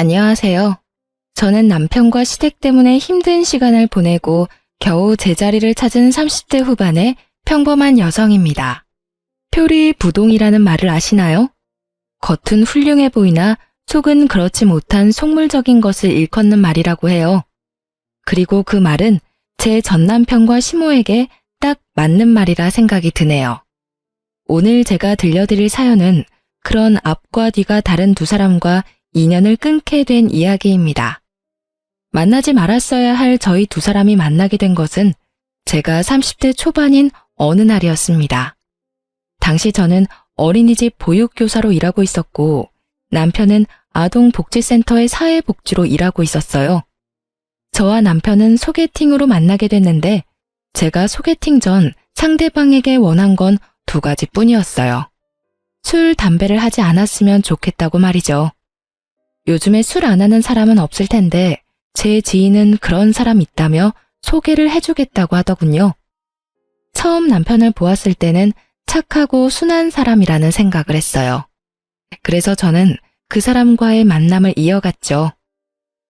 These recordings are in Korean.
안녕하세요. 저는 남편과 시댁 때문에 힘든 시간을 보내고 겨우 제자리를 찾은 30대 후반의 평범한 여성입니다. 표리부동이라는 말을 아시나요? 겉은 훌륭해 보이나 속은 그렇지 못한 속물적인 것을 일컫는 말이라고 해요. 그리고 그 말은 제 전남편과 시모에게 딱 맞는 말이라 생각이 드네요. 오늘 제가 들려드릴 사연은 그런 앞과 뒤가 다른 두 사람과 인연을 끊게 된 이야기입니다. 만나지 말았어야 할 저희 두 사람이 만나게 된 것은 제가 30대 초반인 어느 날이었습니다. 당시 저는 어린이집 보육교사로 일하고 있었고 남편은 아동복지센터의 사회복지로 일하고 있었어요. 저와 남편은 소개팅으로 만나게 됐는데 제가 소개팅 전 상대방에게 원한 건 두 가지뿐이었어요. 술, 담배를 하지 않았으면 좋겠다고 말이죠. 요즘에 술 안 하는 사람은 없을 텐데 제 지인은 그런 사람 있다며 소개를 해주겠다고 하더군요. 처음 남편을 보았을 때는 착하고 순한 사람이라는 생각을 했어요. 그래서 저는 그 사람과의 만남을 이어갔죠.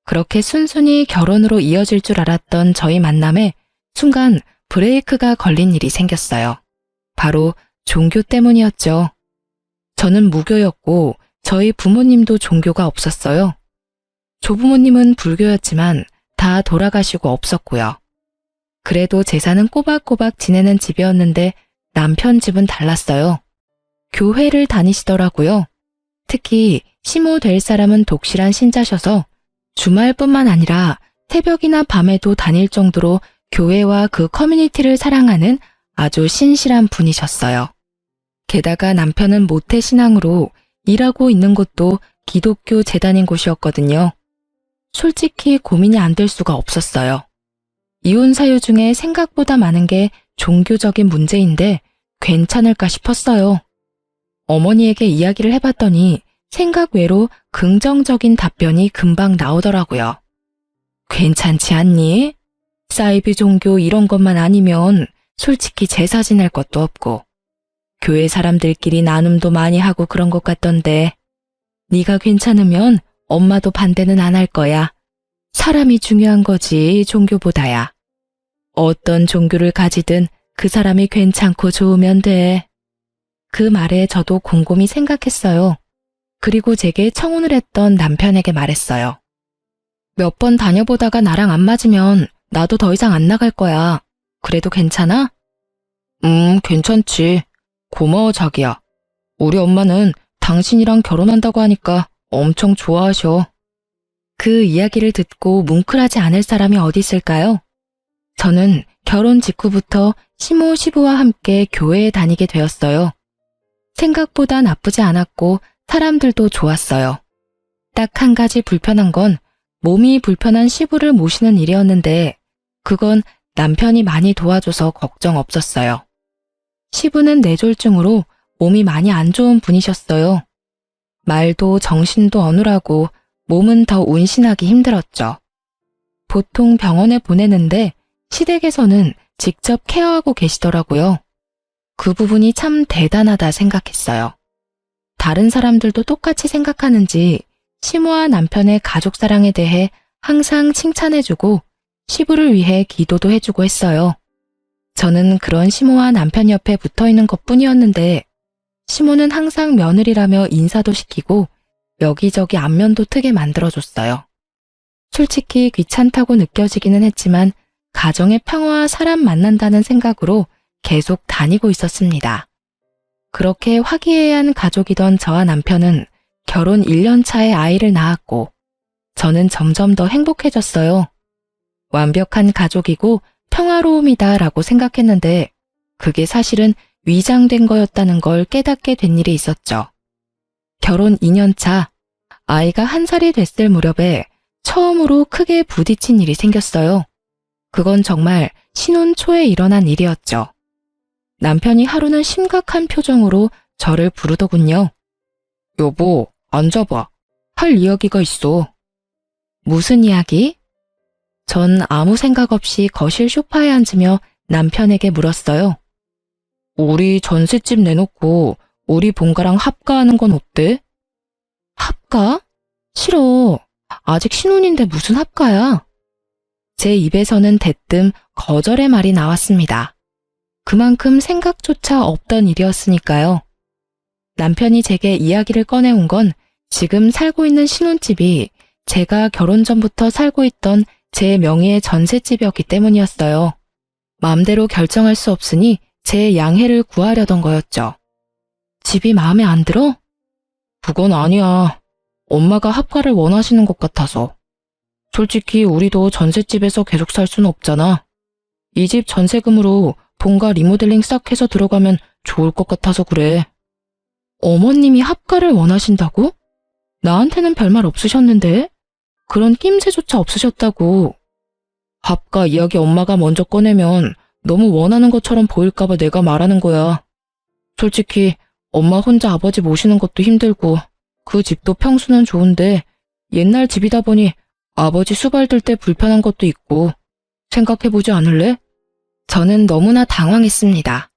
그렇게 순순히 결혼으로 이어질 줄 알았던 저희 만남에 순간 브레이크가 걸린 일이 생겼어요. 바로 종교 때문이었죠. 저는 무교였고 저희 부모님도 종교가 없었어요. 조부모님은 불교였지만 다 돌아가시고 없었고요. 그래도 제사는 꼬박꼬박 지내는 집이었는데 남편 집은 달랐어요. 교회를 다니시더라고요. 특히 시모 될 사람은 독실한 신자셔서 주말뿐만 아니라 새벽이나 밤에도 다닐 정도로 교회와 그 커뮤니티를 사랑하는 아주 신실한 분이셨어요. 게다가 남편은 모태신앙으로 일하고 있는 곳도 기독교 재단인 곳이었거든요. 솔직히 고민이 안 될 수가 없었어요. 이혼 사유 중에 생각보다 많은 게 종교적인 문제인데 괜찮을까 싶었어요. 어머니에게 이야기를 해봤더니 생각 외로 긍정적인 답변이 금방 나오더라고요. 괜찮지 않니? 사이비 종교 이런 것만 아니면 솔직히 제사 지낼 것도 없고 교회 사람들끼리 나눔도 많이 하고 그런 것 같던데 네가 괜찮으면 엄마도 반대는 안 할 거야. 사람이 중요한 거지 종교보다야. 어떤 종교를 가지든 그 사람이 괜찮고 좋으면 돼. 그 말에 저도 곰곰이 생각했어요. 그리고 제게 청혼을 했던 남편에게 말했어요. 몇 번 다녀보다가 나랑 안 맞으면 나도 더 이상 안 나갈 거야. 그래도 괜찮아? 괜찮지. 고마워 자기야. 우리 엄마는 당신이랑 결혼한다고 하니까 엄청 좋아하셔. 그 이야기를 듣고 뭉클하지 않을 사람이 어디 있을까요? 저는 결혼 직후부터 시모 시부와 함께 교회에 다니게 되었어요. 생각보다 나쁘지 않았고 사람들도 좋았어요. 딱 한 가지 불편한 건 몸이 불편한 시부를 모시는 일이었는데 그건 남편이 많이 도와줘서 걱정 없었어요. 시부는 뇌졸중으로 몸이 많이 안 좋은 분이셨어요. 말도 정신도 어눌하고 몸은 더 운신하기 힘들었죠. 보통 병원에 보내는데 시댁에서는 직접 케어하고 계시더라고요. 그 부분이 참 대단하다 생각했어요. 다른 사람들도 똑같이 생각하는지 시모와 남편의 가족 사랑에 대해 항상 칭찬해주고 시부를 위해 기도도 해주고 했어요. 저는 그런 시모와 남편 옆에 붙어있는 것뿐이었는데 시모는 항상 며느리라며 인사도 시키고 여기저기 안면도 트게 만들어줬어요. 솔직히 귀찮다고 느껴지기는 했지만 가정의 평화와 사람 만난다는 생각으로 계속 다니고 있었습니다. 그렇게 화기애애한 가족이던 저와 남편은 결혼 1년 차에 아이를 낳았고 저는 점점 더 행복해졌어요. 완벽한 가족이고 평화로움이다 라고 생각했는데 그게 사실은 위장된 거였다는 걸 깨닫게 된 일이 있었죠. 결혼 2년 차, 아이가 1살이 됐을 무렵에 처음으로 크게 부딪힌 일이 생겼어요. 그건 정말 신혼 초에 일어난 일이었죠. 남편이 하루는 심각한 표정으로 저를 부르더군요. 여보, 앉아봐. 할 이야기가 있어. 무슨 이야기? 전 아무 생각 없이 거실 소파에 앉으며 남편에게 물었어요. 우리 전셋집 내놓고 우리 본가랑 합가하는 건 어때? 합가? 싫어. 아직 신혼인데 무슨 합가야? 제 입에서는 대뜸 거절의 말이 나왔습니다. 그만큼 생각조차 없던 일이었으니까요. 남편이 제게 이야기를 꺼내온 건 지금 살고 있는 신혼집이 제가 결혼 전부터 살고 있던 제 명의의 전셋집이었기 때문이었어요. 마음대로 결정할 수 없으니 제 양해를 구하려던 거였죠. 집이 마음에 안 들어? 그건 아니야. 엄마가 합가를 원하시는 것 같아서. 솔직히 우리도 전셋집에서 계속 살 수는 없잖아. 이 집 전세금으로 본가 리모델링 싹 해서 들어가면 좋을 것 같아서 그래. 어머님이 합가를 원하신다고? 나한테는 별말 없으셨는데? 그런 낌새조차 없으셨다고. 합가 이야기 엄마가 먼저 꺼내면 너무 원하는 것처럼 보일까봐 내가 말하는 거야. 솔직히 엄마 혼자 아버지 모시는 것도 힘들고 그 집도 평수는 좋은데 옛날 집이다 보니 아버지 수발 들 때 불편한 것도 있고 생각해보지 않을래? 저는 너무나 당황했습니다.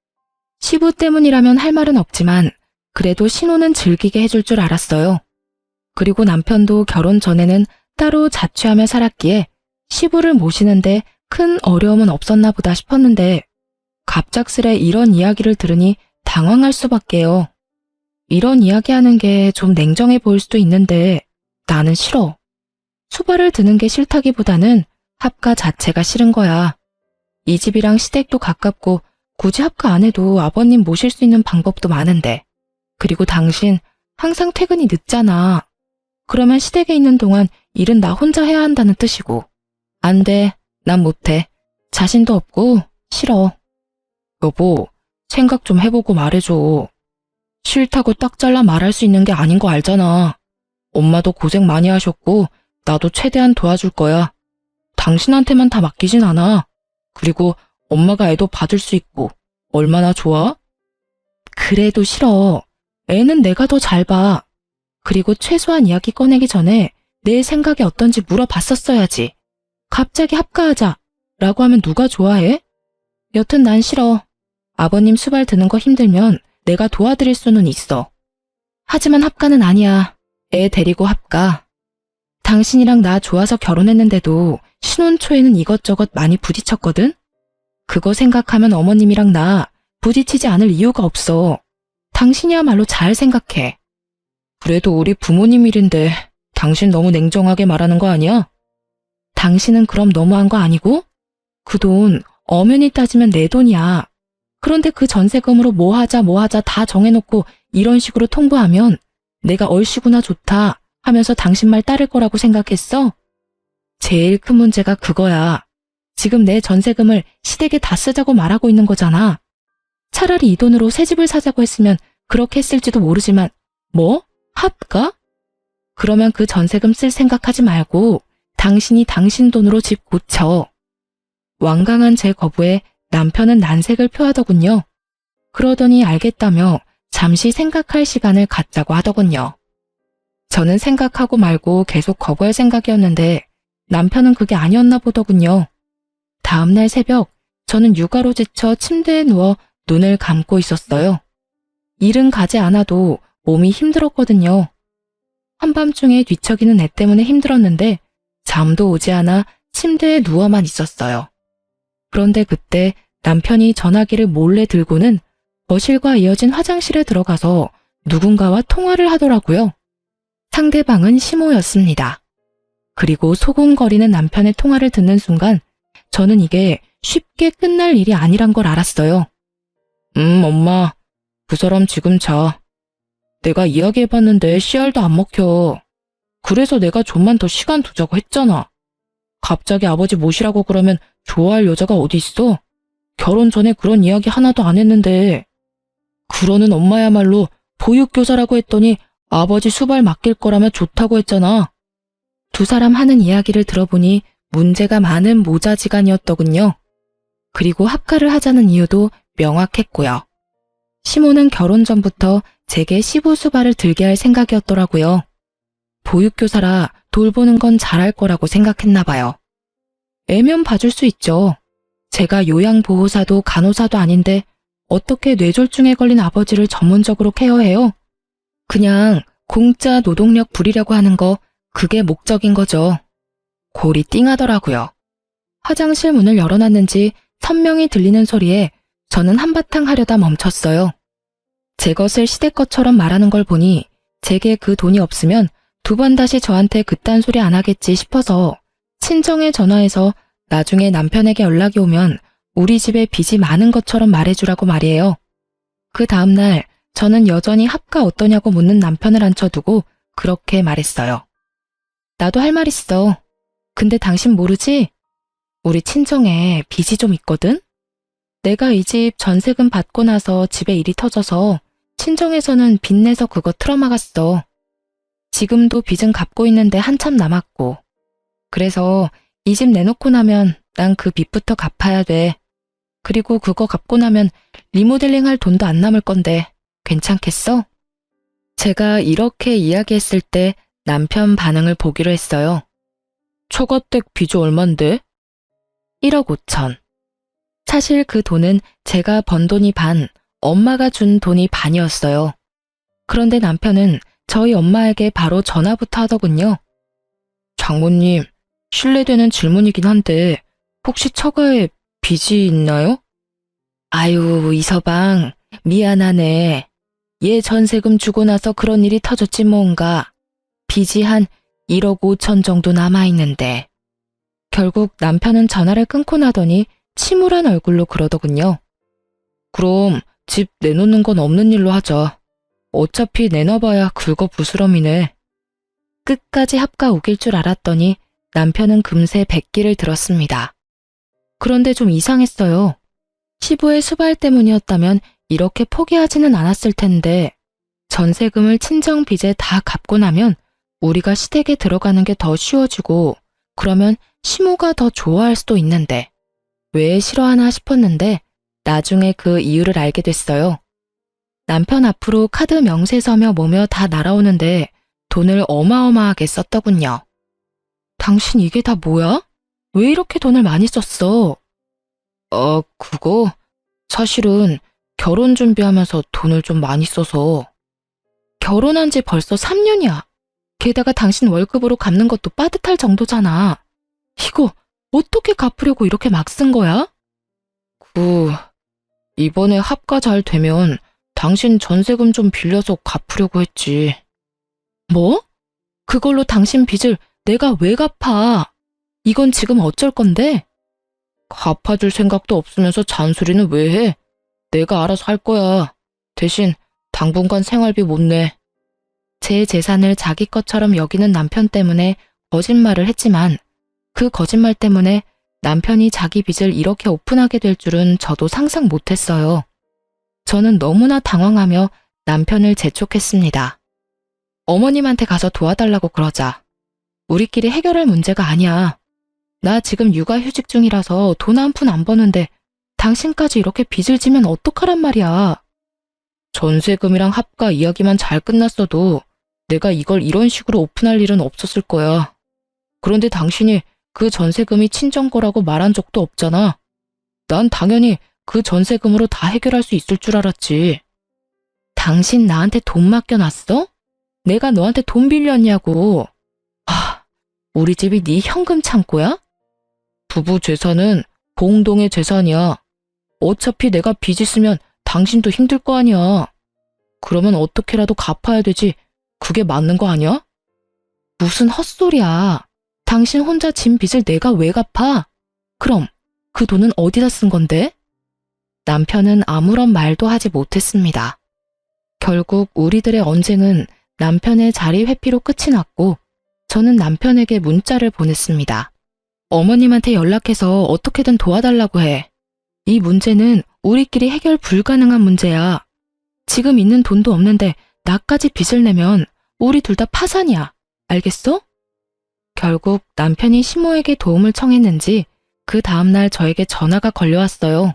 시부 때문이라면 할 말은 없지만 그래도 신혼은 즐기게 해줄 줄 알았어요. 그리고 남편도 결혼 전에는 따로 자취하며 살았기에 시부를 모시는데 큰 어려움은 없었나 보다 싶었는데 갑작스레 이런 이야기를 들으니 당황할 수밖에요. 이런 이야기하는 게 좀 냉정해 보일 수도 있는데 나는 싫어. 수발을 드는 게 싫다기보다는 합가 자체가 싫은 거야. 이 집이랑 시댁도 가깝고 굳이 합가 안 해도 아버님 모실 수 있는 방법도 많은데. 그리고 당신 항상 퇴근이 늦잖아. 그러면 시댁에 있는 동안 일은 나 혼자 해야 한다는 뜻이고. 안 돼. 난 못해. 자신도 없고 싫어. 여보, 생각 좀 해보고 말해줘. 싫다고 딱 잘라 말할 수 있는 게 아닌 거 알잖아. 엄마도 고생 많이 하셨고 나도 최대한 도와줄 거야. 당신한테만 다 맡기진 않아. 그리고 엄마가 애도 봐줄 수 있고 얼마나 좋아? 그래도 싫어. 애는 내가 더 잘 봐. 그리고 최소한 이야기 꺼내기 전에 내 생각이 어떤지 물어봤었어야지. 갑자기 합가하자 라고 하면 누가 좋아해? 여튼 난 싫어. 아버님 수발 드는 거 힘들면 내가 도와드릴 수는 있어. 하지만 합가는 아니야. 애 데리고 합가. 당신이랑 나 좋아서 결혼했는데도 신혼 초에는 이것저것 많이 부딪혔거든? 그거 생각하면 어머님이랑 나 부딪히지 않을 이유가 없어. 당신이야말로 잘 생각해. 그래도 우리 부모님 일인데 당신 너무 냉정하게 말하는 거 아니야? 당신은 그럼 너무한 거 아니고? 그 돈 엄연히 따지면 내 돈이야. 그런데 그 전세금으로 뭐 하자 다 정해놓고 이런 식으로 통보하면 내가 얼씨구나 좋다 하면서 당신 말 따를 거라고 생각했어? 제일 큰 문제가 그거야. 지금 내 전세금을 시댁에 다 쓰자고 말하고 있는 거잖아. 차라리 이 돈으로 새 집을 사자고 했으면 그렇게 했을지도 모르지만 뭐? 합가? 그러면 그 전세금 쓸 생각하지 말고 당신이 당신 돈으로 집 고쳐. 완강한 제 거부에 남편은 난색을 표하더군요. 그러더니 알겠다며 잠시 생각할 시간을 갖자고 하더군요. 저는 생각하고 말고 계속 거부할 생각이었는데 남편은 그게 아니었나 보더군요. 다음날 새벽 저는 육아로 지쳐 침대에 누워 눈을 감고 있었어요. 일은 가지 않아도 몸이 힘들었거든요. 한밤중에 뒤척이는 애 때문에 힘들었는데 잠도 오지 않아 침대에 누워만 있었어요. 그런데 그때 남편이 전화기를 몰래 들고는 거실과 이어진 화장실에 들어가서 누군가와 통화를 하더라고요. 상대방은 시모였습니다. 그리고 소곤거리는 남편의 통화를 듣는 순간 저는 이게 쉽게 끝날 일이 아니란 걸 알았어요. 엄마, 그 사람 지금 자. 내가 이야기해봤는데 씨알도 안 먹혀. 그래서 내가 좀만 더 시간 두자고 했잖아. 갑자기 아버지 모시라고 그러면 좋아할 여자가 어디 있어? 결혼 전에 그런 이야기 하나도 안 했는데. 그러는 엄마야말로 보육교사라고 했더니 아버지 수발 맡길 거라면 좋다고 했잖아. 두 사람 하는 이야기를 들어보니 문제가 많은 모자지간이었더군요. 그리고 합가를 하자는 이유도 명확했고요. 시모는 결혼 전부터 제게 시부 수발을 들게 할 생각이었더라고요. 보육교사라 돌보는 건 잘할 거라고 생각했나 봐요. 애면 봐줄 수 있죠. 제가 요양보호사도 간호사도 아닌데 어떻게 뇌졸중에 걸린 아버지를 전문적으로 케어해요? 그냥 공짜 노동력 부리려고 하는 거 그게 목적인 거죠. 골이 띵하더라고요. 화장실 문을 열어놨는지 선명히 들리는 소리에 저는 한바탕 하려다 멈췄어요. 제 것을 시댁 것처럼 말하는 걸 보니 제게 그 돈이 없으면 두 번 다시 저한테 그딴 소리 안 하겠지 싶어서 친정에 전화해서 나중에 남편에게 연락이 오면 우리 집에 빚이 많은 것처럼 말해주라고 말이에요. 그 다음날 저는 여전히 합가 어떠냐고 묻는 남편을 앉혀두고 그렇게 말했어요. 나도 할 말 있어. 근데 당신 모르지? 우리 친정에 빚이 좀 있거든? 내가 이 집 전세금 받고 나서 집에 일이 터져서 친정에서는 빚내서 그거 틀어막았어. 지금도 빚은 갚고 있는데 한참 남았고. 그래서 이 집 내놓고 나면 난 그 빚부터 갚아야 돼. 그리고 그거 갚고 나면 리모델링 할 돈도 안 남을 건데 괜찮겠어? 제가 이렇게 이야기했을 때 남편 반응을 보기로 했어요. 처가댁 빚이 얼만데? 1억 5천. 사실 그 돈은 제가 번 돈이 반, 엄마가 준 돈이 반이었어요. 그런데 남편은 저희 엄마에게 바로 전화부터 하더군요. 장모님, 실례되는 질문이긴 한데 혹시 처가에 빚이 있나요? 아유, 이서방, 미안하네. 얘 전세금 주고 나서 그런 일이 터졌지 뭔가. 빚이 한 1억 5천 정도 남아있는데. 결국 남편은 전화를 끊고 나더니 침울한 얼굴로 그러더군요. 그럼 집 내놓는 건 없는 일로 하자. 어차피 내놔봐야 긁어 부스럼이네. 끝까지 합가 우길 줄 알았더니 남편은 금세 백기를 들었습니다. 그런데 좀 이상했어요. 시부의 수발 때문이었다면 이렇게 포기하지는 않았을 텐데 전세금을 친정 빚에 다 갚고 나면 우리가 시댁에 들어가는 게 더 쉬워지고 그러면 시모가 더 좋아할 수도 있는데 왜 싫어하나 싶었는데 나중에 그 이유를 알게 됐어요. 남편 앞으로 카드 명세서며 뭐며 다 날아오는데 돈을 어마어마하게 썼더군요. 당신 이게 다 뭐야? 왜 이렇게 돈을 많이 썼어? 그거 사실은 결혼 준비하면서 돈을 좀 많이 써서. 결혼한 지 벌써 3년이야. 게다가 당신 월급으로 갚는 것도 빠듯할 정도잖아. 이거 어떻게 갚으려고 이렇게 막 쓴 거야? 이번에 합가 잘 되면 당신 전세금 좀 빌려서 갚으려고 했지. 뭐? 그걸로 당신 빚을 내가 왜 갚아? 이건 지금 어쩔 건데? 갚아줄 생각도 없으면서 잔소리는 왜 해? 내가 알아서 할 거야. 대신 당분간 생활비 못 내. 제 재산을 자기 것처럼 여기는 남편 때문에 거짓말을 했지만 그 거짓말 때문에 남편이 자기 빚을 이렇게 오픈하게 될 줄은 저도 상상 못했어요. 저는 너무나 당황하며 남편을 재촉했습니다. 어머님한테 가서 도와달라고 그러자. 우리끼리 해결할 문제가 아니야. 나 지금 육아휴직 중이라서 돈 한 푼 안 버는데 당신까지 이렇게 빚을 지면 어떡하란 말이야. 전세금이랑 합가 이야기만 잘 끝났어도 내가 이걸 이런 식으로 오픈할 일은 없었을 거야. 그런데 당신이 그 전세금이 친정 거라고 말한 적도 없잖아. 난 당연히 그 전세금으로 다 해결할 수 있을 줄 알았지. 당신 나한테 돈 맡겨놨어? 내가 너한테 돈 빌렸냐고. 우리 집이 네 현금 창고야? 부부 재산은 공동의 재산이야. 어차피 내가 빚 있으면 당신도 힘들 거 아니야. 그러면 어떻게라도 갚아야 되지. 그게 맞는 거 아니야? 무슨 헛소리야. 당신 혼자 진 빚을 내가 왜 갚아? 그럼 그 돈은 어디다 쓴 건데? 남편은 아무런 말도 하지 못했습니다. 결국 우리들의 언쟁은 남편의 자리 회피로 끝이 났고 저는 남편에게 문자를 보냈습니다. 어머님한테 연락해서 어떻게든 도와달라고 해. 이 문제는 우리끼리 해결 불가능한 문제야. 지금 있는 돈도 없는데 나까지 빚을 내면 우리 둘 다 파산이야. 알겠어? 결국 남편이 시모에게 도움을 청했는지 그 다음날 저에게 전화가 걸려왔어요.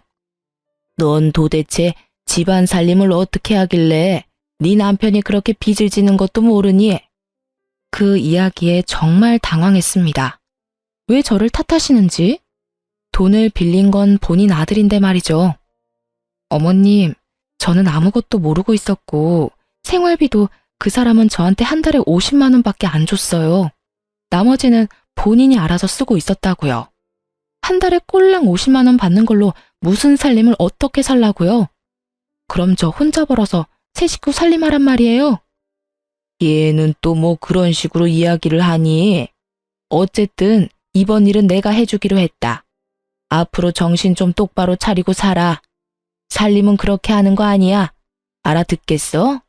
넌 도대체 집안 살림을 어떻게 하길래 네 남편이 그렇게 빚을 지는 것도 모르니? 그 이야기에 정말 당황했습니다. 왜 저를 탓하시는지? 돈을 빌린 건 본인 아들인데 말이죠. 어머님, 저는 아무것도 모르고 있었고 생활비도 그 사람은 저한테 한 달에 50만 원밖에 안 줬어요. 나머지는 본인이 알아서 쓰고 있었다고요. 한 달에 꼴랑 50만 원 받는 걸로 무슨 살림을 어떻게 살라고요? 그럼 저 혼자 벌어서 세 식구 살림하란 말이에요? 얘는 또 뭐 그런 식으로 이야기를 하니? 어쨌든 이번 일은 내가 해주기로 했다. 앞으로 정신 좀 똑바로 차리고 살아. 살림은 그렇게 하는 거 아니야. 알아듣겠어?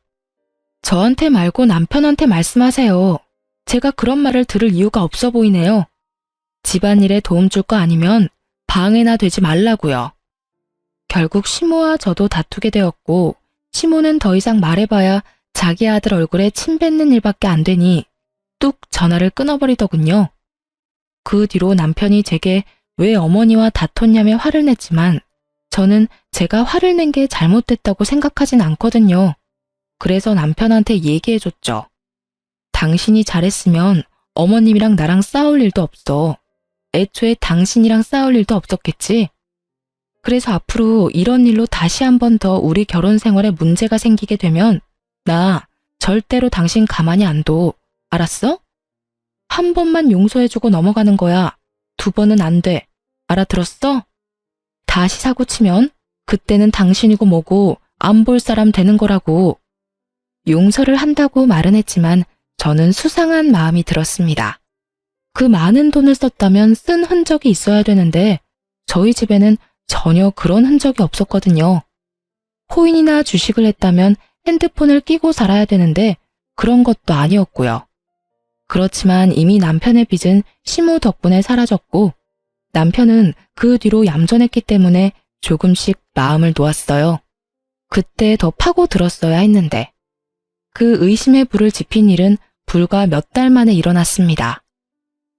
저한테 말고 남편한테 말씀하세요. 제가 그런 말을 들을 이유가 없어 보이네요. 집안일에 도움 줄 거 아니면 방해나 되지 말라고요. 결국 시모와 저도 다투게 되었고, 시모는 더 이상 말해봐야 자기 아들 얼굴에 침 뱉는 일밖에 안 되니 뚝 전화를 끊어버리더군요. 그 뒤로 남편이 제게 왜 어머니와 다퉜냐며 화를 냈지만 저는 제가 화를 낸 게 잘못됐다고 생각하진 않거든요. 그래서 남편한테 얘기해줬죠. 당신이 잘했으면 어머님이랑 나랑 싸울 일도 없어. 애초에 당신이랑 싸울 일도 없었겠지. 그래서 앞으로 이런 일로 다시 한 번 더 우리 결혼 생활에 문제가 생기게 되면 나 절대로 당신 가만히 안 둬. 알았어? 한 번만 용서해주고 넘어가는 거야. 두 번은 안 돼. 알아들었어? 다시 사고 치면 그때는 당신이고 뭐고 안 볼 사람 되는 거라고. 용서를 한다고 말은 했지만 저는 수상한 마음이 들었습니다. 그 많은 돈을 썼다면 쓴 흔적이 있어야 되는데 저희 집에는 전혀 그런 흔적이 없었거든요. 코인이나 주식을 했다면 핸드폰을 끼고 살아야 되는데 그런 것도 아니었고요. 그렇지만 이미 남편의 빚은 시모 덕분에 사라졌고 남편은 그 뒤로 얌전했기 때문에 조금씩 마음을 놓았어요. 그때 더 파고들었어야 했는데 그 의심의 불을 지핀 일은 불과 몇 달 만에 일어났습니다.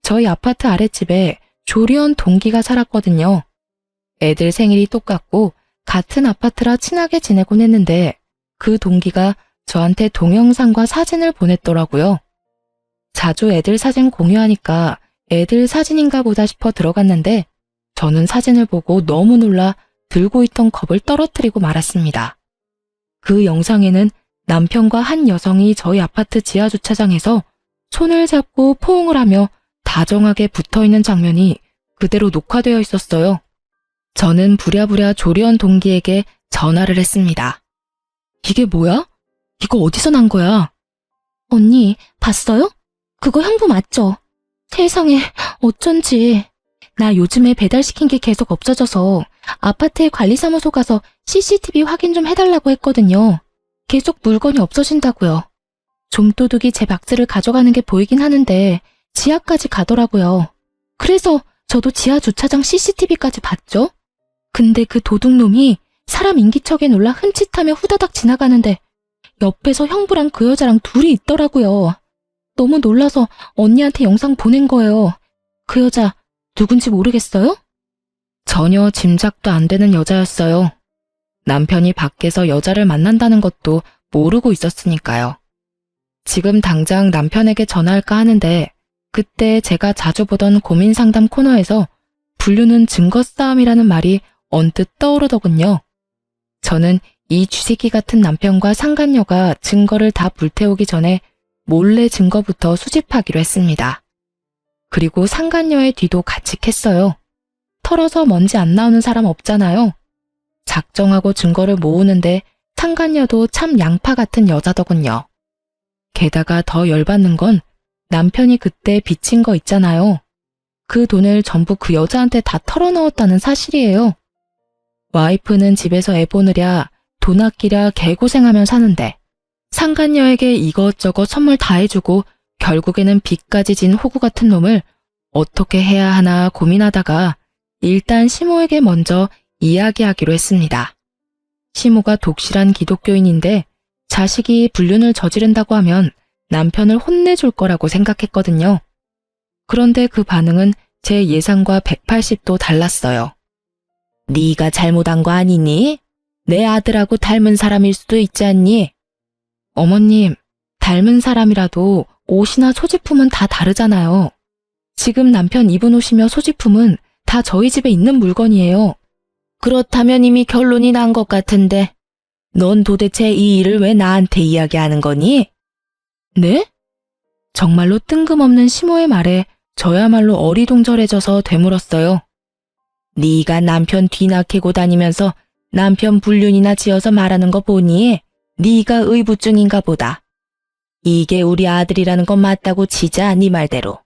저희 아파트 아랫집에 조리원 동기가 살았거든요. 애들 생일이 똑같고 같은 아파트라 친하게 지내곤 했는데 그 동기가 저한테 동영상과 사진을 보냈더라고요. 자주 애들 사진 공유하니까 애들 사진인가 보다 싶어 들어갔는데 저는 사진을 보고 너무 놀라 들고 있던 컵을 떨어뜨리고 말았습니다. 그 영상에는 남편과 한 여성이 저희 아파트 지하주차장에서 손을 잡고 포옹을 하며 다정하게 붙어있는 장면이 그대로 녹화되어 있었어요. 저는 부랴부랴 조리원 동기에게 전화를 했습니다. 이게 뭐야? 이거 어디서 난 거야? 언니, 봤어요? 그거 형부 맞죠? 세상에, 어쩐지. 나 요즘에 배달시킨 게 계속 없어져서 아파트에 관리사무소 가서 CCTV 확인 좀 해달라고 했거든요. 계속 물건이 없어진다고요. 좀도둑이 제 박스를 가져가는 게 보이긴 하는데 지하까지 가더라고요. 그래서 저도 지하 주차장 CCTV까지 봤죠. 근데 그 도둑놈이 사람 인기척에 놀라 흠칫하며 후다닥 지나가는데 옆에서 형부랑 그 여자랑 둘이 있더라고요. 너무 놀라서 언니한테 영상 보낸 거예요. 그 여자 누군지 모르겠어요? 전혀 짐작도 안 되는 여자였어요. 남편이 밖에서 여자를 만난다는 것도 모르고 있었으니까요. 지금 당장 남편에게 전화할까 하는데 그때 제가 자주 보던 고민상담 코너에서 불륜은 증거 싸움이라는 말이 언뜻 떠오르더군요. 저는 이 쥐새끼 같은 남편과 상간녀가 증거를 다 불태우기 전에 몰래 증거부터 수집하기로 했습니다. 그리고 상간녀의 뒤도 같이 캤어요. 털어서 먼지 안 나오는 사람 없잖아요. 작정하고 증거를 모으는데 상간녀도 참 양파 같은 여자더군요. 게다가 더 열받는 건 남편이 그때 빚진 거 있잖아요. 그 돈을 전부 그 여자한테 다 털어넣었다는 사실이에요. 와이프는 집에서 애 보느랴 돈 아끼랴 개고생하며 사는데 상간녀에게 이것저것 선물 다 해주고 결국에는 빚까지 진 호구 같은 놈을 어떻게 해야 하나 고민하다가 일단 시모에게 먼저 이야기하기로 했습니다. 시모가 독실한 기독교인인데 자식이 불륜을 저지른다고 하면 남편을 혼내줄 거라고 생각했거든요. 그런데 그 반응은 제 예상과 180도 달랐어요. 네가 잘못한 거 아니니? 내 아들하고 닮은 사람일 수도 있지 않니? 어머님, 닮은 사람이라도 옷이나 소지품은 다 다르잖아요. 지금 남편 입은 옷이며 소지품은 다 저희 집에 있는 물건이에요. 그렇다면 이미 결론이 난 것 같은데 넌 도대체 이 일을 왜 나한테 이야기하는 거니? 네? 정말로 뜬금없는 시모의 말에 저야말로 어리둥절해져서 되물었어요. 네가 남편 뒤나캐고 다니면서 남편 불륜이나 지어서 말하는 거 보니 네가 의부증인가 보다. 이게 우리 아들이라는 건 맞다고 치자, 네 말대로.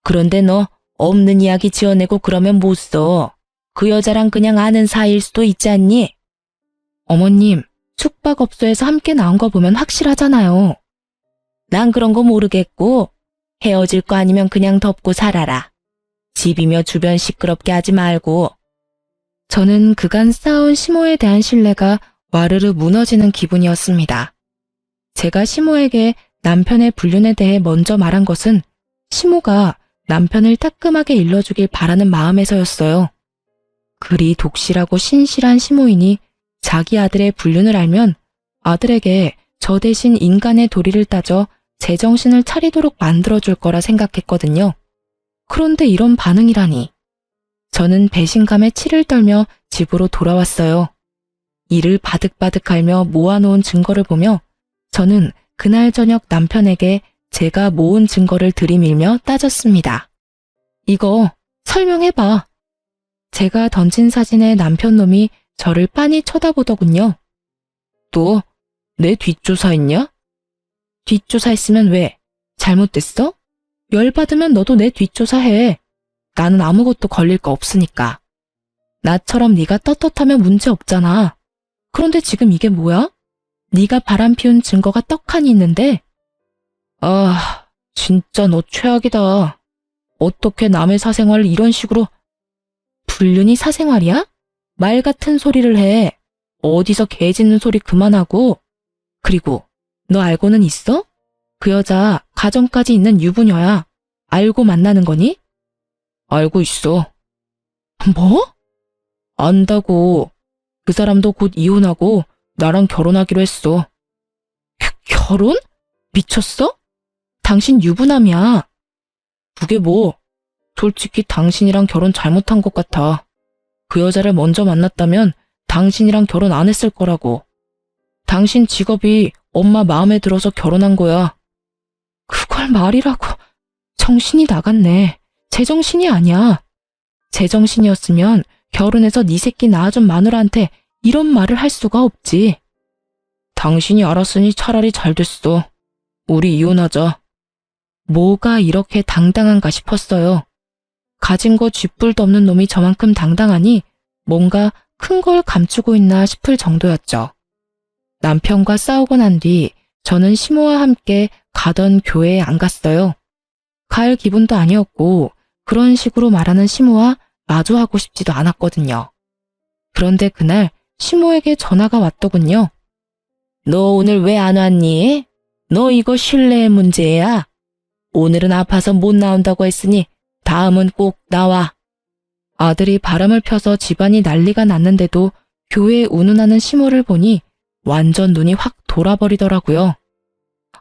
그런데 너 없는 이야기 지어내고 그러면 못 써. 그 여자랑 그냥 아는 사이일 수도 있지 않니? 어머님, 숙박업소에서 함께 나온 거 보면 확실하잖아요. 난 그런 거 모르겠고 헤어질 거 아니면 그냥 덮고 살아라. 집이며 주변 시끄럽게 하지 말고. 저는 그간 쌓아온 시모에 대한 신뢰가 와르르 무너지는 기분이었습니다. 제가 시모에게 남편의 불륜에 대해 먼저 말한 것은 시모가 남편을 따끔하게 일러주길 바라는 마음에서였어요. 그리 독실하고 신실한 시모이니 자기 아들의 불륜을 알면 아들에게 저 대신 인간의 도리를 따져 제정신을 차리도록 만들어줄 거라 생각했거든요. 그런데 이런 반응이라니. 저는 배신감에 치를 떨며 집으로 돌아왔어요. 이를 바득바득 앓며 모아놓은 증거를 보며 저는 그날 저녁 남편에게 제가 모은 증거를 들이밀며 따졌습니다. 이거 설명해봐. 제가 던진 사진에 남편 놈이 저를 빤히 쳐다보더군요. 또 내 뒷조사했냐? 뒷조사했으면 왜? 잘못됐어? 열받으면 너도 내 뒷조사해. 나는 아무것도 걸릴 거 없으니까. 나처럼 네가 떳떳하면 문제 없잖아. 그런데 지금 이게 뭐야? 네가 바람피운 증거가 떡하니 있는데? 아, 진짜 너 최악이다. 어떻게 남의 사생활을 이런 식으로... 불륜이 사생활이야? 말 같은 소리를 해. 어디서 개 짖는 소리 그만하고. 그리고 너 알고는 있어? 그 여자 가정까지 있는 유부녀야. 알고 만나는 거니? 알고 있어. 뭐? 안다고. 그 사람도 곧 이혼하고 나랑 결혼하기로 했어. 결혼? 미쳤어? 당신 유부남이야. 그게 뭐? 솔직히 당신이랑 결혼 잘못한 것 같아. 그 여자를 먼저 만났다면 당신이랑 결혼 안 했을 거라고. 당신 직업이 엄마 마음에 들어서 결혼한 거야. 그걸 말이라고. 정신이 나갔네. 제정신이 아니야. 제정신이었으면 결혼해서 네 새끼 낳아준 마누라한테 이런 말을 할 수가 없지. 당신이 알았으니 차라리 잘 됐어. 우리 이혼하자. 뭐가 이렇게 당당한가 싶었어요. 가진 거 쥐뿔도 없는 놈이 저만큼 당당하니 뭔가 큰 걸 감추고 있나 싶을 정도였죠. 남편과 싸우고 난 뒤 저는 시모와 함께 가던 교회에 안 갔어요. 갈 기분도 아니었고 그런 식으로 말하는 시모와 마주하고 싶지도 않았거든요. 그런데 그날 시모에게 전화가 왔더군요. 너 오늘 왜 안 왔니? 너 이거 신뢰의 문제야. 오늘은 아파서 못 나온다고 했으니 다음은 꼭 나와. 아들이 바람을 펴서 집안이 난리가 났는데도 교회에 운운하는 시모를 보니 완전 눈이 확 돌아버리더라고요.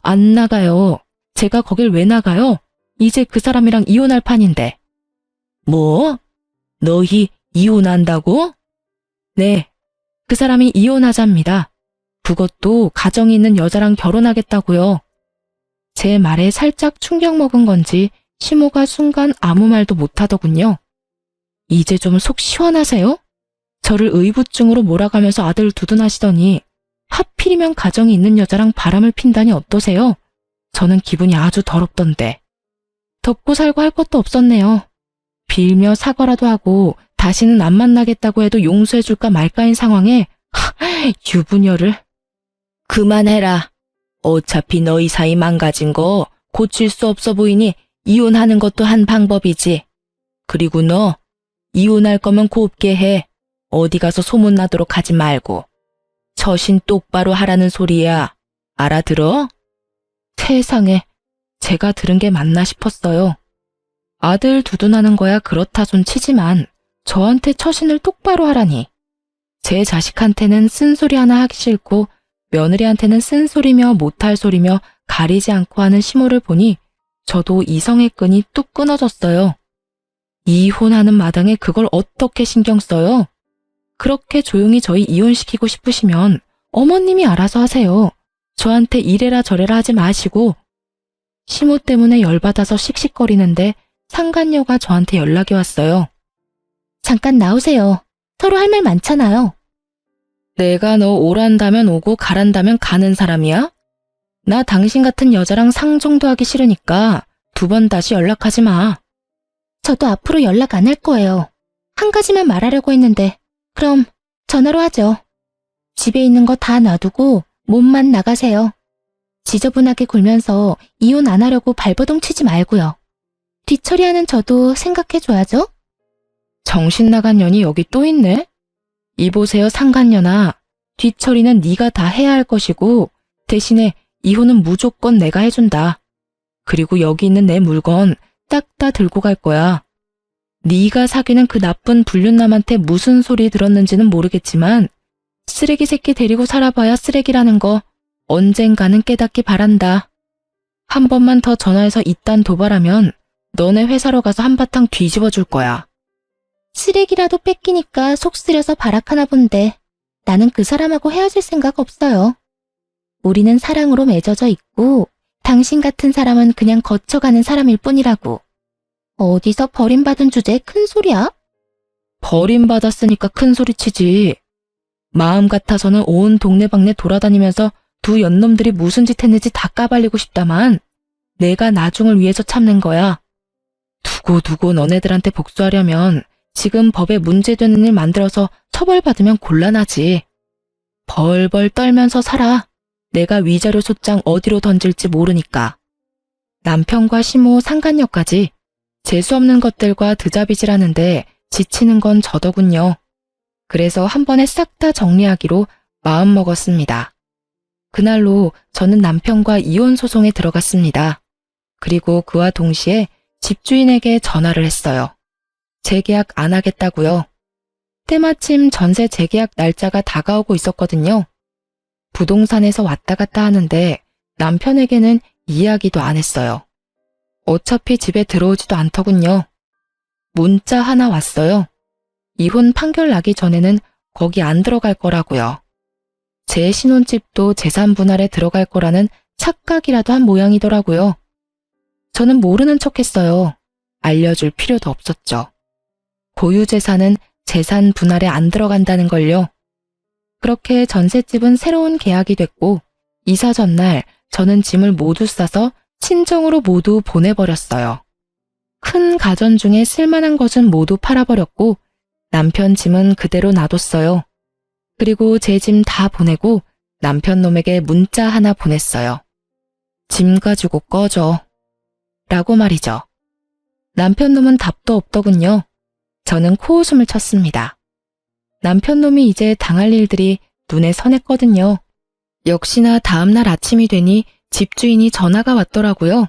안 나가요. 제가 거길 왜 나가요? 이제 그 사람이랑 이혼할 판인데. 뭐? 너희 이혼한다고? 네, 그 사람이 이혼하자입니다. 그것도 가정이 있는 여자랑 결혼하겠다고요. 제 말에 살짝 충격 먹은 건지 시모가 순간 아무 말도 못하더군요. 이제 좀 속 시원하세요? 저를 의부증으로 몰아가면서 아들 두둔하시더니 하필이면 가정이 있는 여자랑 바람을 핀다니 어떠세요? 저는 기분이 아주 더럽던데. 덮고 살고 할 것도 없었네요. 빌며 사과라도 하고 다시는 안 만나겠다고 해도 용서해줄까 말까인 상황에 유부녀를. 그만해라. 어차피 너희 사이 망가진 거 고칠 수 없어 보이니 이혼하는 것도 한 방법이지. 그리고 너 이혼할 거면 곱게 해. 어디 가서 소문나도록 하지 말고. 처신 똑바로 하라는 소리야. 알아들어? 세상에, 제가 들은 게 맞나 싶었어요. 아들 두둔하는 거야 그렇다 손 치지만 저한테 처신을 똑바로 하라니. 제 자식한테는 쓴소리 하나 하기 싫고 며느리한테는 쓴소리며 못할 소리며 가리지 않고 하는 시모를 보니 저도 이성의 끈이 뚝 끊어졌어요. 이혼하는 마당에 그걸 어떻게 신경 써요? 그렇게 조용히 저희 이혼시키고 싶으시면 어머님이 알아서 하세요. 저한테 이래라 저래라 하지 마시고. 시모 때문에 열받아서 씩씩거리는데 상간녀가 저한테 연락이 왔어요. 잠깐 나오세요. 서로 할 말 많잖아요. 내가 너 오란다면 오고 가란다면 가는 사람이야? 나 당신 같은 여자랑 상종도 하기 싫으니까 2번 다시 연락하지 마. 저도 앞으로 연락 안 할 거예요. 한 가지만 말하려고 했는데 그럼 전화로 하죠. 집에 있는 거 다 놔두고 몸만 나가세요. 지저분하게 굴면서 이혼 안 하려고 발버둥 치지 말고요. 뒤처리하는 저도 생각해줘야죠. 정신 나간 년이 여기 또 있네. 이보세요 상간년아. 뒤처리는 네가 다 해야 할 것이고 대신에 이혼은 무조건 내가 해준다. 그리고 여기 있는 내 물건 딱 다 들고 갈 거야. 네가 사귀는 그 나쁜 불륜남한테 무슨 소리 들었는지는 모르겠지만 쓰레기 새끼 데리고 살아봐야 쓰레기라는 거 언젠가는 깨닫기 바란다. 한 번만 더 전화해서 이딴 도발하면 너네 회사로 가서 한바탕 뒤집어 줄 거야. 쓰레기라도 뺏기니까 속 쓰려서 발악하나 본데 나는 그 사람하고 헤어질 생각 없어요. 우리는 사랑으로 맺어져 있고 당신 같은 사람은 그냥 거쳐가는 사람일 뿐이라고. 어디서 버림받은 주제에 큰 소리야? 버림받았으니까 큰 소리 치지. 마음 같아서는 온 동네방네 돌아다니면서 두 연놈들이 무슨 짓 했는지 다 까발리고 싶다만 내가 나중을 위해서 참는 거야. 두고 너네들한테 복수하려면 지금 법에 문제되는 일 만들어서 처벌받으면 곤란하지. 벌벌 떨면서 살아. 내가 위자료 소장 어디로 던질지 모르니까. 남편과 시모 상간녀까지 재수없는 것들과 드자비질하는데 지치는 건 저더군요. 그래서 한 번에 싹 다 정리하기로 마음먹었습니다. 그날로 저는 남편과 이혼 소송에 들어갔습니다. 그리고 그와 동시에 집주인에게 전화를 했어요. 재계약 안 하겠다고요. 때마침 전세 재계약 날짜가 다가오고 있었거든요. 부동산에서 왔다 갔다 하는데 남편에게는 이야기도 안 했어요. 어차피 집에 들어오지도 않더군요. 문자 하나 왔어요. 이혼 판결 나기 전에는 거기 안 들어갈 거라고요. 제 신혼집도 재산 분할에 들어갈 거라는 착각이라도 한 모양이더라고요. 저는 모르는 척했어요. 알려줄 필요도 없었죠. 고유 재산은 재산 분할에 안 들어간다는 걸요. 그렇게 전셋집은 새로운 계약이 됐고 이사 전날 저는 짐을 모두 싸서 친정으로 모두 보내버렸어요. 큰 가전 중에 쓸만한 것은 모두 팔아버렸고 남편 짐은 그대로 놔뒀어요. 그리고 제 짐 다 보내고 남편 놈에게 문자 하나 보냈어요. 짐 가지고 꺼져. 라고 말이죠. 남편 놈은 답도 없더군요. 저는 코웃음을 쳤습니다. 남편 놈이 이제 당할 일들이 눈에 선했거든요. 역시나 다음날 아침이 되니 집주인이 전화가 왔더라고요.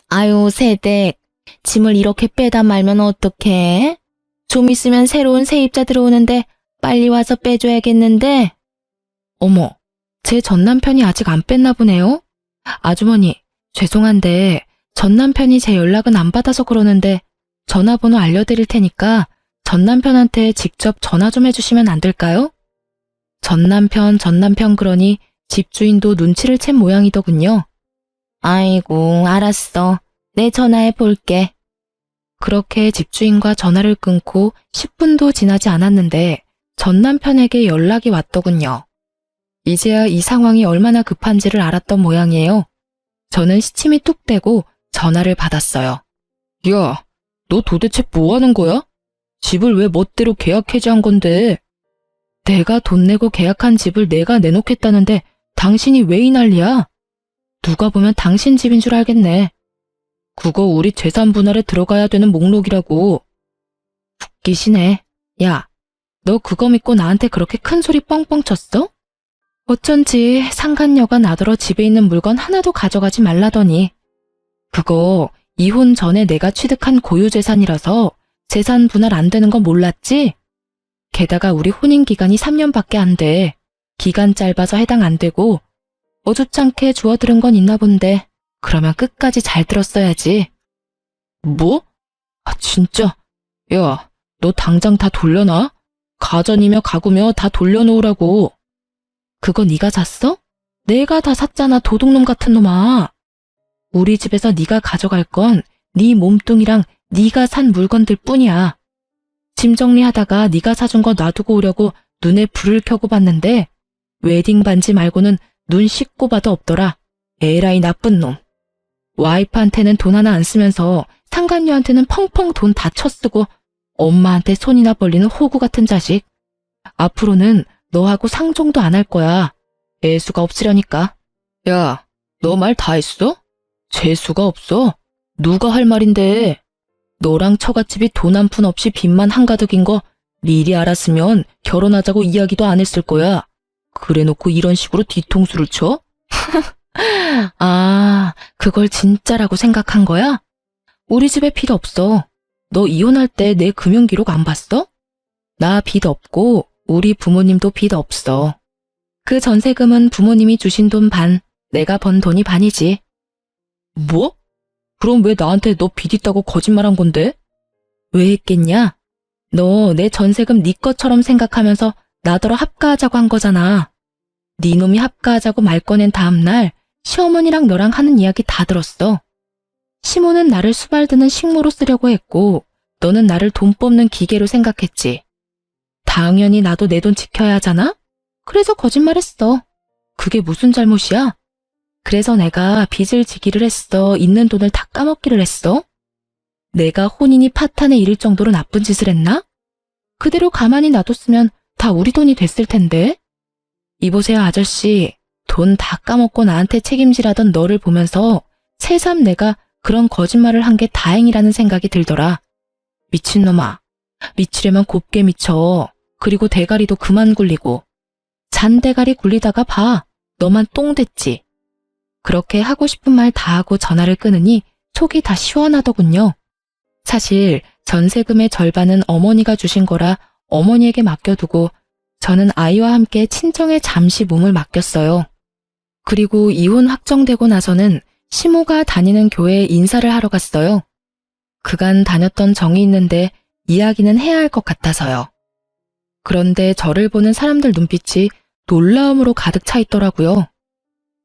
아유, 새댁. 짐을 이렇게 빼다 말면 어떡해? 좀 있으면 새로운 세입자 들어오는데 빨리 와서 빼줘야겠는데. 어머, 제 전남편이 아직 안 뺐나 보네요. 아주머니, 죄송한데 전남편이 제 연락은 안 받아서 그러는데 전화번호 알려드릴 테니까 전남편한테 직접 전화 좀 해주시면 안 될까요? 전남편 그러니 집주인도 눈치를 챈 모양이더군요. 아이고, 알았어. 내 전화해 볼게. 그렇게 집주인과 전화를 끊고 10분도 지나지 않았는데 전남편에게 연락이 왔더군요. 이제야 이 상황이 얼마나 급한지를 알았던 모양이에요. 저는 시침이 뚝 떼고 전화를 받았어요. 야, 너 도대체 뭐 하는 거야? 집을 왜 멋대로 계약 해지한 건데? 내가 돈 내고 계약한 집을 내가 내놓겠다는데 당신이 왜 이 난리야? 누가 보면 당신 집인 줄 알겠네. 그거 우리 재산 분할에 들어가야 되는 목록이라고. 웃기시네. 야, 너 그거 믿고 나한테 그렇게 큰 소리 뻥뻥 쳤어? 어쩐지 상간녀가 나더러 집에 있는 물건 하나도 가져가지 말라더니. 그거 이혼 전에 내가 취득한 고유재산이라서 재산 분할 안 되는 거 몰랐지? 게다가 우리 혼인기간이 3년밖에 안 돼. 기간 짧아서 해당 안 되고 어줍잖게 주워들은 건 있나 본데 그러면 끝까지 잘 들었어야지. 뭐? 아, 진짜? 야, 너 당장 다 돌려놔? 가전이며 가구며 다 돌려놓으라고. 그거 네가 샀어? 내가 다 샀잖아, 도둑놈 같은 놈아. 우리 집에서 네가 가져갈 건 네 몸뚱이랑 네가 산 물건들 뿐이야. 짐 정리하다가 네가 사준 거 놔두고 오려고 눈에 불을 켜고 봤는데 웨딩 반지 말고는 눈 씻고 봐도 없더라. 에라이 나쁜 놈. 와이프한테는 돈 하나 안 쓰면서 상간녀한테는 펑펑 돈 다 쳐쓰고 엄마한테 손이나 벌리는 호구 같은 자식. 앞으로는 너하고 상종도 안 할 거야. 애수가 없으려니까. 야, 너 말 다 했어? 재수가 없어? 누가 할 말인데. 너랑 처갓집이 돈 한 푼 없이 빚만 한가득인 거 미리 알았으면 결혼하자고 이야기도 안 했을 거야. 그래놓고 이런 식으로 뒤통수를 쳐? 아, 그걸 진짜라고 생각한 거야? 우리 집에 빚 없어. 너 이혼할 때 내 금융기록 안 봤어? 나 빚 없고 우리 부모님도 빚 없어. 그 전세금은 부모님이 주신 돈 반, 내가 번 돈이 반이지. 뭐? 그럼 왜 나한테 너 빚 있다고 거짓말한 건데? 왜 했겠냐? 너 내 전세금 네 것처럼 생각하면서 나더러 합가하자고 한 거잖아. 네 놈이 합가하자고 말 꺼낸 다음날 시어머니랑 너랑 하는 이야기 다 들었어. 시모는 나를 수발드는 식모로 쓰려고 했고 너는 나를 돈 뽑는 기계로 생각했지. 당연히 나도 내 돈 지켜야 하잖아? 그래서 거짓말했어. 그게 무슨 잘못이야? 그래서 내가 빚을 지기를 했어? 있는 돈을 다 까먹기를 했어? 내가 혼인이 파탄에 이를 정도로 나쁜 짓을 했나? 그대로 가만히 놔뒀으면 다 우리 돈이 됐을 텐데. 이보세요 아저씨, 돈 다 까먹고 나한테 책임지라던 너를 보면서 새삼 내가 그런 거짓말을 한 게 다행이라는 생각이 들더라. 미친놈아, 미치려면 곱게 미쳐. 그리고 대가리도 그만 굴리고. 잔대가리 굴리다가 봐, 너만 똥 됐지. 그렇게 하고 싶은 말 다 하고 전화를 끊으니 속이 다 시원하더군요. 사실 전세금의 절반은 어머니가 주신 거라 어머니에게 맡겨두고 저는 아이와 함께 친정에 잠시 몸을 맡겼어요. 그리고 이혼 확정되고 나서는 시모가 다니는 교회에 인사를 하러 갔어요. 그간 다녔던 정이 있는데 이야기는 해야 할 것 같아서요. 그런데 저를 보는 사람들 눈빛이 놀라움으로 가득 차 있더라고요.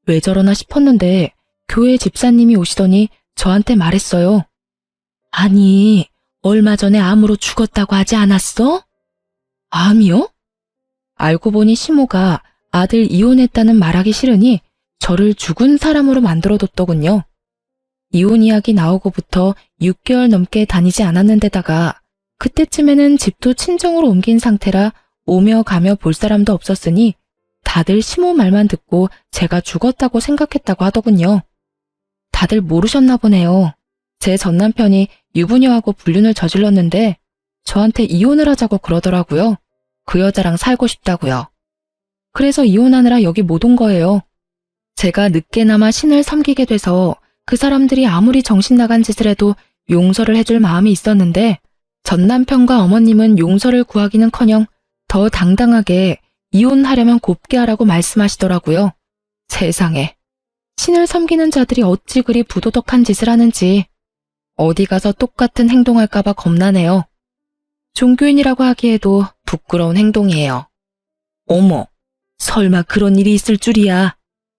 왜 저러나 싶었는데 교회 집사님이 오시더니 저한테 말했어요. 아니, 얼마 전에 암으로 죽었다고 하지 않았어? 암이요? 알고 보니 시모가 아들 이혼했다는 말하기 싫으니 저를 죽은 사람으로 만들어뒀더군요. 이혼 이야기 나오고부터 6개월 넘게 다니지 않았는데다가 그때쯤에는 집도 친정으로 옮긴 상태라 오며 가며 볼 사람도 없었으니 다들 시모 말만 듣고 제가 죽었다고 생각했다고 하더군요. 다들 모르셨나 보네요. 제 전남편이 유부녀하고 불륜을 저질렀는데 저한테 이혼을 하자고 그러더라고요. 그 여자랑 살고 싶다고요. 그래서 이혼하느라 여기 못 온 거예요. 제가 늦게나마 신을 섬기게 돼서 그 사람들이 아무리 정신 나간 짓을 해도 용서를 해줄 마음이 있었는데 전남편과 어머님은 용서를 구하기는커녕 더 당당하게 이혼하려면 곱게 하라고 말씀하시더라고요. 세상에, 신을 섬기는 자들이 어찌 그리 부도덕한 짓을 하는지 어디 가서 똑같은 행동할까봐 겁나네요. 종교인이라고 하기에도 부끄러운 행동이에요. 어머, 설마 그런 일이 있을 줄이야.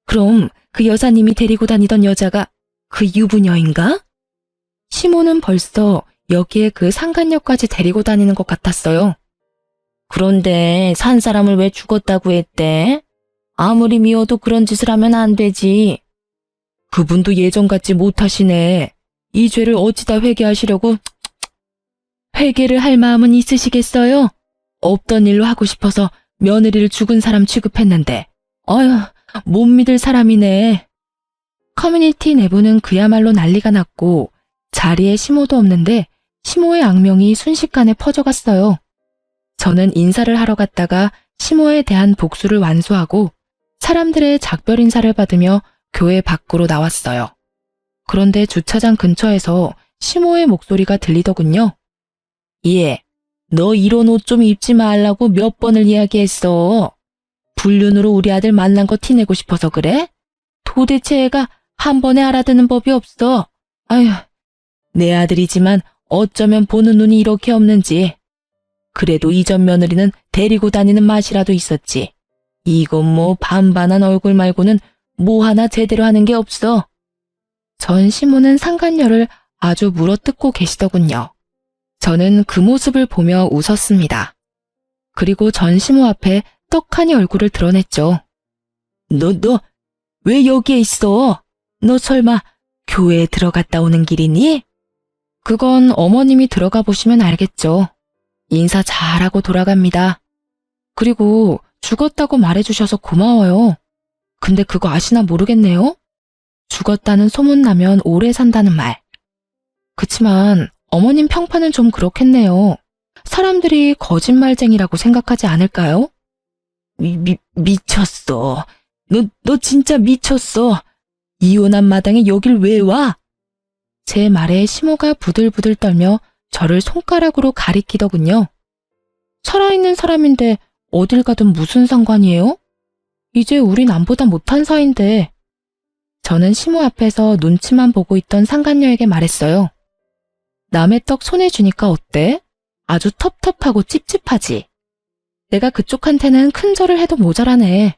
그럼 그 여사님이 데리고 다니던 여자가 그 유부녀인가? 시모는 벌써 여기에 그 상간녀까지 데리고 다니는 것 같았어요. 그런데 산 사람을 왜 죽었다고 했대? 아무리 미워도 그런 짓을 하면 안 되지. 그분도 예전 같지 못하시네. 이 죄를 어찌다 회개하시려고. 회개를 할 마음은 있으시겠어요? 없던 일로 하고 싶어서 며느리를 죽은 사람 취급했는데. 어휴, 못 믿을 사람이네. 커뮤니티 내부는 그야말로 난리가 났고 자리에 시모도 없는데 시모의 악명이 순식간에 퍼져갔어요. 저는 인사를 하러 갔다가 시모에 대한 복수를 완수하고 사람들의 작별 인사를 받으며 교회 밖으로 나왔어요. 그런데 주차장 근처에서 시모의 목소리가 들리더군요. 예, 너 이런 옷 좀 입지 말라고 몇 번을 이야기했어. 불륜으로 우리 아들 만난 거 티내고 싶어서 그래? 도대체 애가 한 번에 알아듣는 법이 없어. 아휴, 내 아들이지만 어쩌면 보는 눈이 이렇게 없는지. 그래도 이전 며느리는 데리고 다니는 맛이라도 있었지. 이건 뭐 반반한 얼굴 말고는 뭐 하나 제대로 하는 게 없어. 전 시모는 상간녀를 아주 물어뜯고 계시더군요. 저는 그 모습을 보며 웃었습니다. 그리고 전 시모 앞에 떡하니 얼굴을 드러냈죠. 너 왜 여기에 있어? 너 설마 교회에 들어갔다 오는 길이니? 그건 어머님이 들어가 보시면 알겠죠. 인사 잘하고 돌아갑니다. 그리고 죽었다고 말해주셔서 고마워요. 근데 그거 아시나 모르겠네요. 죽었다는 소문나면 오래 산다는 말. 그치만 어머님 평판은 좀 그렇겠네요. 사람들이 거짓말쟁이라고 생각하지 않을까요? 미쳤어. 너 진짜 미쳤어. 이혼한 마당에 여길 왜 와? 제 말에 시모가 부들부들 떨며 저를 손가락으로 가리키더군요. 살아있는 사람인데 어딜 가든 무슨 상관이에요? 이제 우린 남보다 못한 사이인데. 저는 시모 앞에서 눈치만 보고 있던 상간녀에게 말했어요. 남의 떡 손에 주니까 어때? 아주 텁텁하고 찝찝하지. 내가 그쪽한테는 큰 절을 해도 모자라네.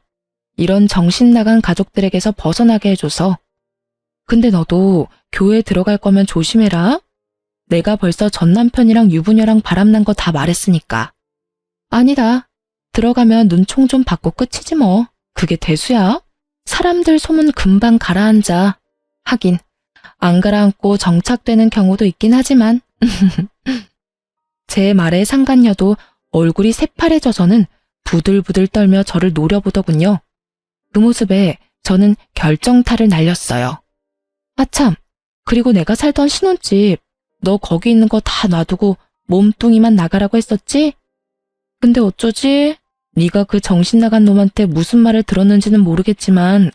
이런 정신 나간 가족들에게서 벗어나게 해줘서. 근데 너도 교회 들어갈 거면 조심해라. 내가 벌써 전 남편이랑 유부녀랑 바람난 거 다 말했으니까. 아니다. 들어가면 눈총 좀 받고 끝이지 뭐. 그게 대수야. 사람들 소문 금방 가라앉아. 하긴 안 가라앉고 정착되는 경우도 있긴 하지만. 제 말에 상간녀도 얼굴이 새파래져서는 부들부들 떨며 저를 노려보더군요. 그 모습에 저는 결정타를 날렸어요. 아참, 그리고 내가 살던 신혼집, 너 거기 있는 거 다 놔두고 몸뚱이만 나가라고 했었지? 근데 어쩌지? 네가 그 정신 나간 놈한테 무슨 말을 들었는지는 모르겠지만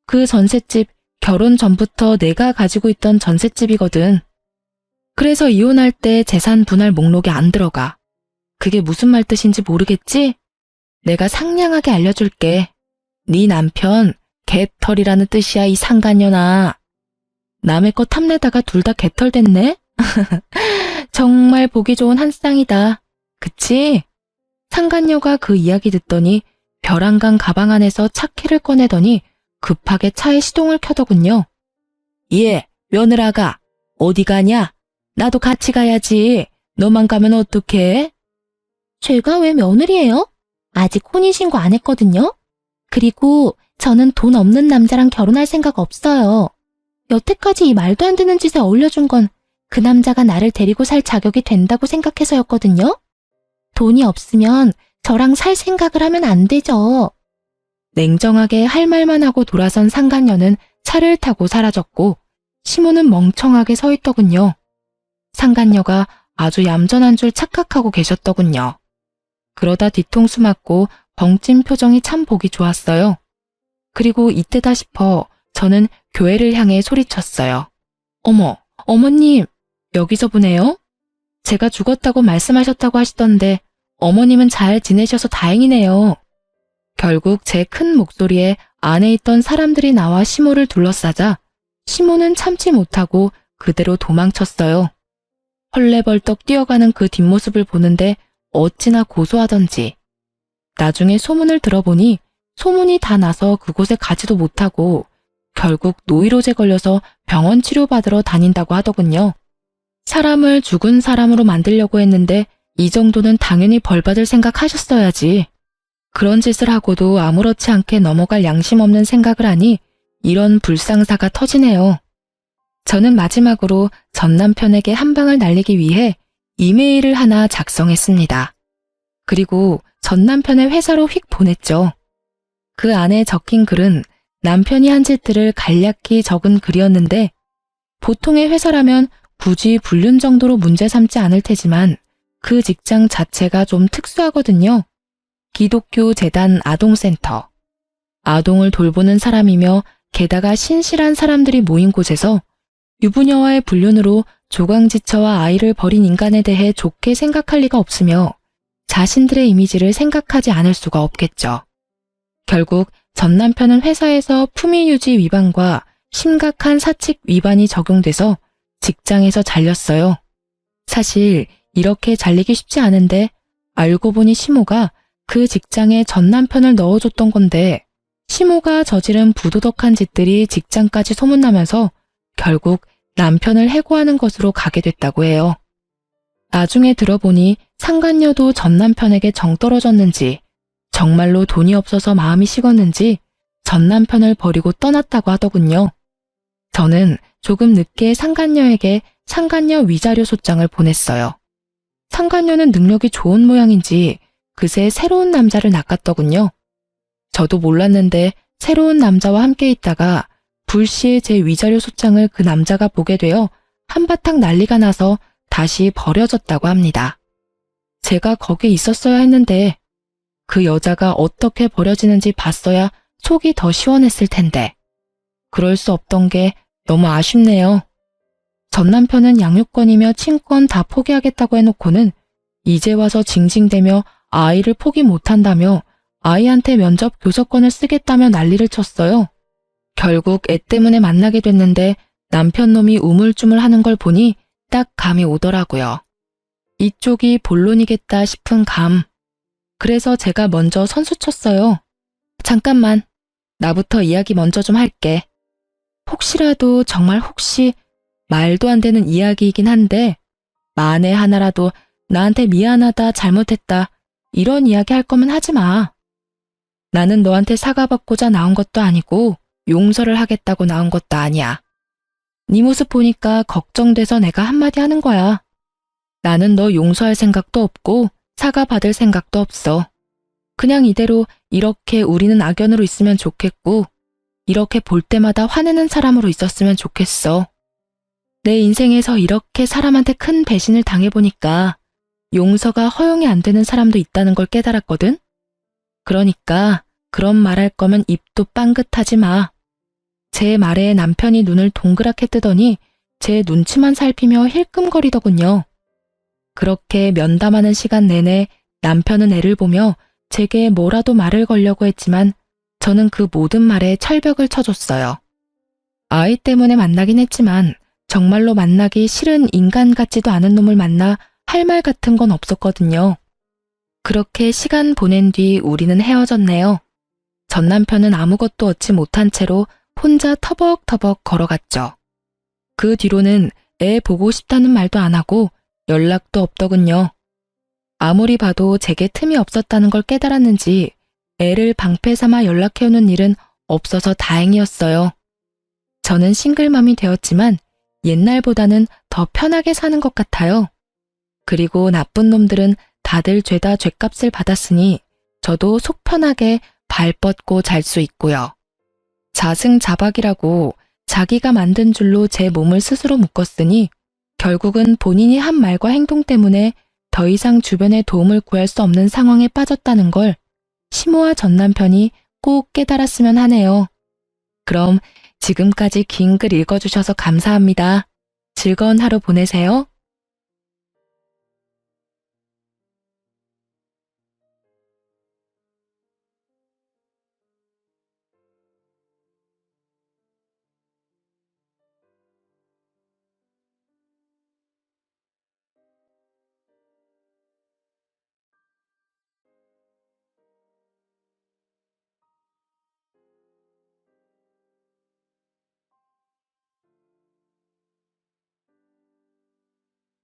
그 전셋집 결혼 전부터 내가 가지고 있던 전셋집이거든. 그래서 이혼할 때 재산 분할 목록에 안 들어가. 그게 무슨 말 뜻인지 모르겠지? 내가 상냥하게 알려줄게. 네 남편 개털이라는 뜻이야, 이 상간녀나. 남의 거 탐내다가 둘 다 개털 됐네? 정말 보기 좋은 한 쌍이다. 그치? 상간녀가 그 이야기 듣더니 벼랑간 가방 안에서 차키를 꺼내더니 급하게 차에 시동을 켜더군요. 예, 며느라가 어디 가냐? 나도 같이 가야지. 너만 가면 어떡해? 제가 왜 며느리예요? 아직 혼인신고 안 했거든요. 그리고 저는 돈 없는 남자랑 결혼할 생각 없어요. 여태까지 이 말도 안 되는 짓에 어울려준 건 그 남자가 나를 데리고 살 자격이 된다고 생각해서였거든요. 돈이 없으면 저랑 살 생각을 하면 안 되죠. 냉정하게 할 말만 하고 돌아선 상간녀는 차를 타고 사라졌고 시모는 멍청하게 서 있더군요. 상간녀가 아주 얌전한 줄 착각하고 계셨더군요. 그러다 뒤통수 맞고 벙찐 표정이 참 보기 좋았어요. 그리고 이때다 싶어 저는 교회를 향해 소리쳤어요. 어머, 어머님, 여기서 보네요? 제가 죽었다고 말씀하셨다고 하시던데 어머님은 잘 지내셔서 다행이네요. 결국 제 큰 목소리에 안에 있던 사람들이 나와 시모를 둘러싸자 시모는 참지 못하고 그대로 도망쳤어요. 헐레벌떡 뛰어가는 그 뒷모습을 보는데 어찌나 고소하던지. 나중에 소문을 들어보니 소문이 다 나서 그곳에 가지도 못하고 결국 노이로제 걸려서 병원 치료받으러 다닌다고 하더군요. 사람을 죽은 사람으로 만들려고 했는데 이 정도는 당연히 벌받을 생각하셨어야지. 그런 짓을 하고도 아무렇지 않게 넘어갈 양심 없는 생각을 하니 이런 불상사가 터지네요. 저는 마지막으로 전 남편에게 한 방을 날리기 위해 이메일을 하나 작성했습니다. 그리고 전 남편의 회사로 휙 보냈죠. 그 안에 적힌 글은 남편이 한 짓들을 간략히 적은 글이었는데 보통의 회사라면 굳이 불륜 정도로 문제 삼지 않을 테지만 그 직장 자체가 좀 특수하거든요. 기독교 재단 아동센터. 아동을 돌보는 사람이며 게다가 신실한 사람들이 모인 곳에서 유부녀와의 불륜으로 조강지처와 아이를 버린 인간에 대해 좋게 생각할 리가 없으며 자신들의 이미지를 생각하지 않을 수가 없겠죠. 결국 전 남편은 회사에서 품위유지 위반과 심각한 사칙 위반이 적용돼서 직장에서 잘렸어요. 사실 이렇게 잘리기 쉽지 않은데 알고 보니 시모가 그 직장에 전 남편을 넣어줬던 건데 시모가 저지른 부도덕한 짓들이 직장까지 소문나면서 결국 남편을 해고하는 것으로 가게 됐다고 해요. 나중에 들어보니 상간녀도 전 남편에게 정 떨어졌는지 정말로 돈이 없어서 마음이 식었는지 전 남편을 버리고 떠났다고 하더군요. 저는 조금 늦게 상간녀에게 상간녀 위자료 소장을 보냈어요. 상간녀는 능력이 좋은 모양인지 그새 새로운 남자를 낚았더군요. 저도 몰랐는데 새로운 남자와 함께 있다가 불시에 제 위자료 소장을 그 남자가 보게 되어 한바탕 난리가 나서 다시 버려졌다고 합니다. 제가 거기 있었어야 했는데 그 여자가 어떻게 버려지는지 봤어야 속이 더 시원했을 텐데 그럴 수 없던 게 너무 아쉽네요. 전 남편은 양육권이며 친권 다 포기하겠다고 해놓고는 이제 와서 징징대며 아이를 포기 못한다며 아이한테 면접 교섭권을 쓰겠다며 난리를 쳤어요. 결국 애 때문에 만나게 됐는데 남편 놈이 우물쭈물하는 걸 보니 딱 감이 오더라고요. 이쪽이 본론이겠다 싶은 감. 그래서 제가 먼저 선수 쳤어요. 잠깐만, 나부터 이야기 먼저 좀 할게. 혹시라도 정말 혹시 말도 안 되는 이야기이긴 한데 만에 하나라도 나한테 미안하다 잘못했다 이런 이야기 할 거면 하지 마. 나는 너한테 사과받고자 나온 것도 아니고 용서를 하겠다고 나온 것도 아니야. 네 모습 보니까 걱정돼서 내가 한마디 하는 거야. 나는 너 용서할 생각도 없고 사과받을 생각도 없어. 그냥 이대로 이렇게 우리는 악연으로 있으면 좋겠고 이렇게 볼 때마다 화내는 사람으로 있었으면 좋겠어. 내 인생에서 이렇게 사람한테 큰 배신을 당해보니까 용서가 허용이 안 되는 사람도 있다는 걸 깨달았거든? 그러니까 그런 말할 거면 입도 빵긋하지 마. 제 말에 남편이 눈을 동그랗게 뜨더니 제 눈치만 살피며 힐끔거리더군요. 그렇게 면담하는 시간 내내 남편은 애를 보며 제게 뭐라도 말을 걸려고 했지만 저는 그 모든 말에 철벽을 쳐줬어요. 아이 때문에 만나긴 했지만 정말로 만나기 싫은 인간 같지도 않은 놈을 만나 할 말 같은 건 없었거든요. 그렇게 시간 보낸 뒤 우리는 헤어졌네요. 전 남편은 아무것도 얻지 못한 채로 혼자 터벅터벅 걸어갔죠. 그 뒤로는 애 보고 싶다는 말도 안 하고 연락도 없더군요. 아무리 봐도 제게 틈이 없었다는 걸 깨달았는지 애를 방패 삼아 연락해오는 일은 없어서 다행이었어요. 저는 싱글맘이 되었지만 옛날보다는 더 편하게 사는 것 같아요. 그리고 나쁜 놈들은 다들 죄다 죗값을 받았으니 저도 속 편하게 발 뻗고 잘 수 있고요. 자승자박이라고 자기가 만든 줄로 제 몸을 스스로 묶었으니 결국은 본인이 한 말과 행동 때문에 더 이상 주변의 도움을 구할 수 없는 상황에 빠졌다는 걸 시모와 전 남편이 꼭 깨달았으면 하네요. 그럼 지금까지 긴 글 읽어주셔서 감사합니다. 즐거운 하루 보내세요.